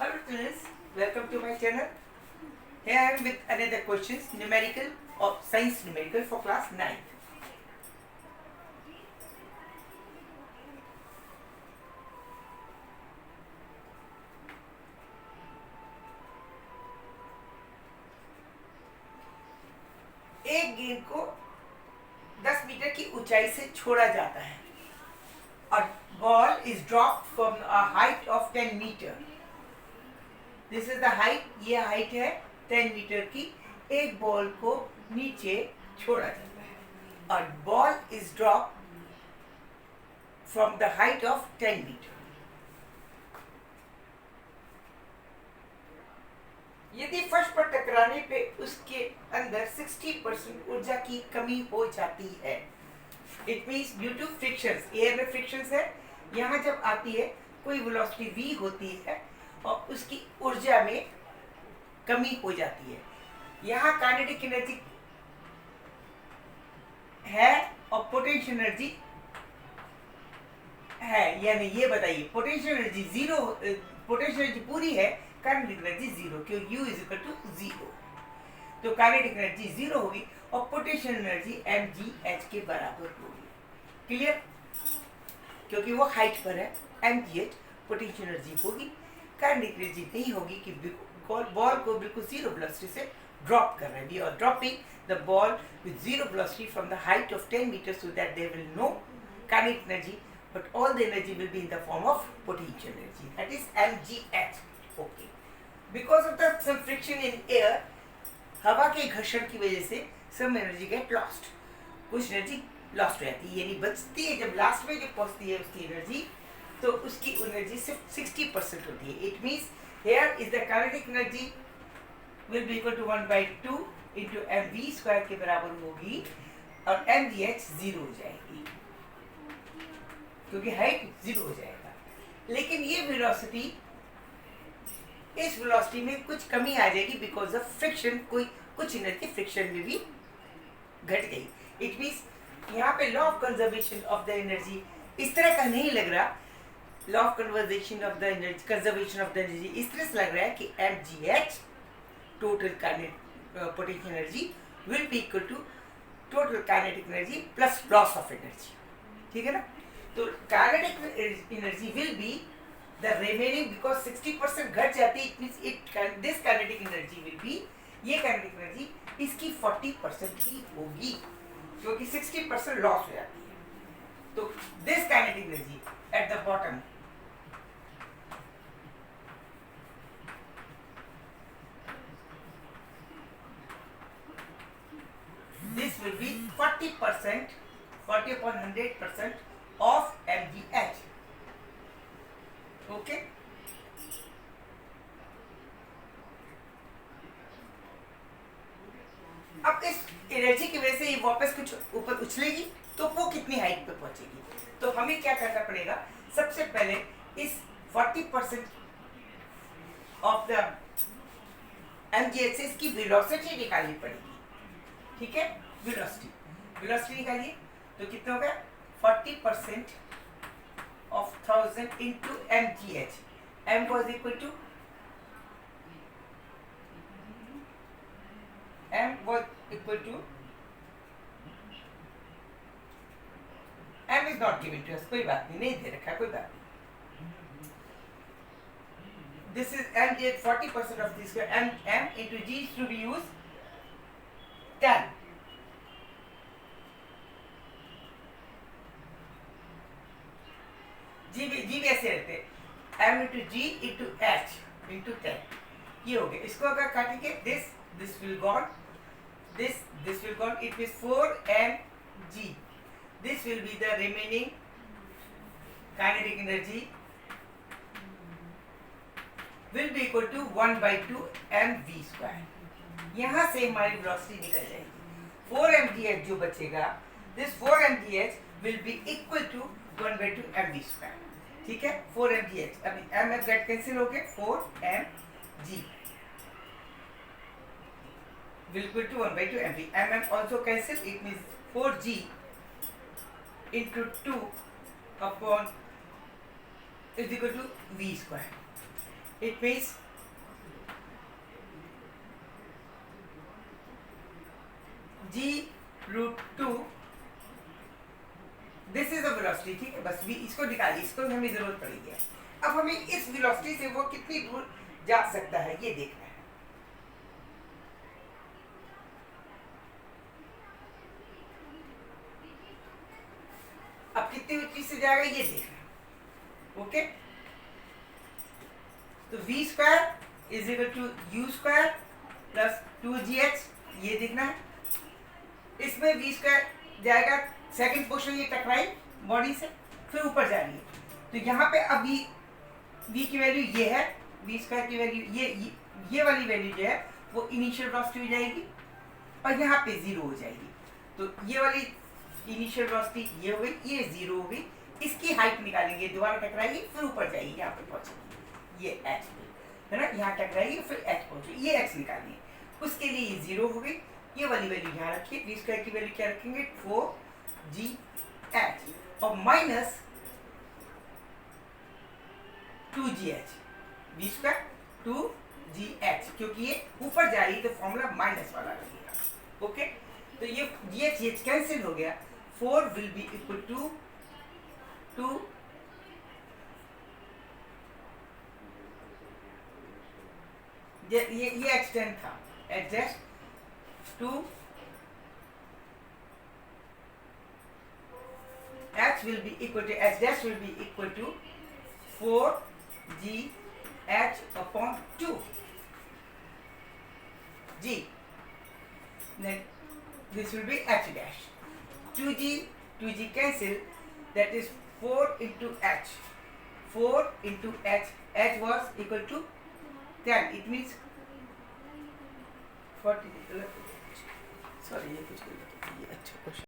Hello students, welcome to my channel. Here I am with another questions, numerical or science numerical for class 9. एक गेंद को 10 metre की ऊंचाई से छोड़ा जाता है और ball is dropped from a height of 10 meter. This is the height, ये height है 10 मीटर की. एक बॉल को नीचे छोड़ा जाता है और ball is dropped from the height of 10 meter. यदि फर्श पर टकराने पे उसके अंदर 60% ऊर्जा की कमी हो जाती है. It means due to frictions, air में फ्रिक्शंस है. यहाँ जब आती है कोई वेलोसिटी v होती है और उसकी ऊर्जा में कमी हो जाती है. यहाँ काइनेटिक एनर्जी है और पोटेंशियल एनर्जी है या नहीं, ये बताइए. Potential energy zero, potential energy पूरी है, काइनेटिक एनर्जी जीरो, क्योंकि U is equal to zero. तो काइनेटिक एनर्जी जीरो होगी और पोटेंशियल एनर्जी mgh के बराबर होगी. क्लियर? क्योंकि वो हाइट पर है, mgh पोटेंशियल एनर्जी होगी, काइनेटिक एनर्जी नहीं होगी कि बॉल को बिल्कुल जीरो वेलोसिटी से ड्रॉप कर रहे हैं. We are dropping the ball with zero velocity from the height of 10 metre so that they will no kinetic energy, but all the energy will be in the form of potential energy, that is mgh. okay, because of the some friction in air, हवा के घर्षण की वजह से some energy get lost, कुछ energy lost हो जाती है, यानी बचती है. जब लास्ट में जब पहुंचती है उसकी एनर्जी, तो उसकी एनर्जी सिर्फ 60% होती है. It means here is the kinetic energy will be equal to 1/2 into mv square के बराबर होगी और mgh जीरो हो जाएगी क्योंकि हाइट जीरो हो जाएगा. लेकिन ये वेलोसिटी, इस वेलोसिटी में कुछ कमी आ जाएगी बिकॉज ऑफ फ्रिक्शन. कोई कुछ एनर्जी फ्रिक्शन में भी घट गई. इट मीन्स यहाँ पे law of conservation of the energy इस तरह का नहीं लग रहा. Law of conservation of the energy, conservation of the energy इस तरह से लग रहा है कि mgh total kinetic potential energy will be equal to total kinetic energy plus loss of energy. ठीक है ना? तो kinetic energy will be the remaining, because 60% घट जाती है. It means this kinetic energy will B, ये काइनेटिक एनर्जी इसकी 40% ही होगी क्योंकि 60% लॉस हो जाती है. तो this kinetic energy at the bottom this will be 40%, 40 upon 100% of mgh. okay, अब इस एनर्जी की वजह से ये वापस कुछ ऊपर उछलेगी तो वो कितनी हाइट पे पहुंचेगी. तो हमें क्या करना पड़ेगा, सबसे पहले इस 40% ऑफ द mgh से इसकी वेलोसिटी निकालनी पड़ेगी. ठीक है, वेलोसिटी निकालिए तो कितना होगा, 40% of 1000 into mgh. m was equal to m is not given to us, कोई बात नहीं दे रखा, कोई बात नहीं. This is mgh 40% of this m into g is to be used 10. जी भी ऐसे रहते हैं, m into G into H into 10. ये हो गया. इसको अगर काटेंगे, this will gone, this will gone. It means 4mg. This will be the remaining kinetic energy will be equal to 1/2 mv square. यहाँ से हमारी वेलोसिटी निकल जाएगी. 4mgh जो बचेगा, this 4mgh will be equal to 1/2 mv square. ठीक है, 4mgh. अभी mf गेट कैंसिल हो गए, 4mg will equal to 1/2 mv. mm also cancel. It means 4g into 2 upon is equal to v square. It means g root two, this is the velocity, ठीक है, बस भी इसको निकालिए, इसको भी हमें जरूरत पड़ेगी। अब हमें इस वेलोसिटी से वो कितनी दूर जा सकता है ये देखना है। अब कितनी ऊंची से जाएगा ये देखना है। ओके, तो v square is equal to u square plus 2gh, ये देखना है। इसमें v स्क्वायर जाएगा, सेकंड पोर्शन ये टकराई बॉडी से, फिर ऊपर जा रही है। तो यहाँ पे अब v की वैल्यू ये है, v स्क्वायर की वैल्यू ये वाली वैल्यू जो है वो इनिशियल वेलोसिटी हो जाएगी और यहाँ पे 0 हो जाएगी। तो ये वाली इनिशियल वेलोसिटी ये हो गई, ये 0 हो गई। इसकी हाइट निकालेंगे, दोबारा टकराएगी फिर ऊपर जाएगी, यहाँ पे पहुंचेगी, ये h है ना, यहाँ टकराएगी फिर h पहुंचेगी, ये x निकालिए। उसके लिए ये 0 हो गई, ये वाली वैल्यू यहाँ रखिए, v स्क्वायर की वैल्यू क्या रखेंगे 4gh और minus 2gh, v square 2gh, क्योंकि ये ऊपर जा रही है तो फॉर्मूला माइनस वाला लगेगा। ओके, तो ये gh कैंसिल हो गया, 4 विल बी इक्वल टू 2 ये एक्सटेंड था, adjust 2 h will be equal to h dash will be equal to 4gh upon 2 g, then this will be h dash, 2g cancel, that is 4 into h, 4 into h was equal to 10, it means 40, sorry ये कुछ ये अच्छा question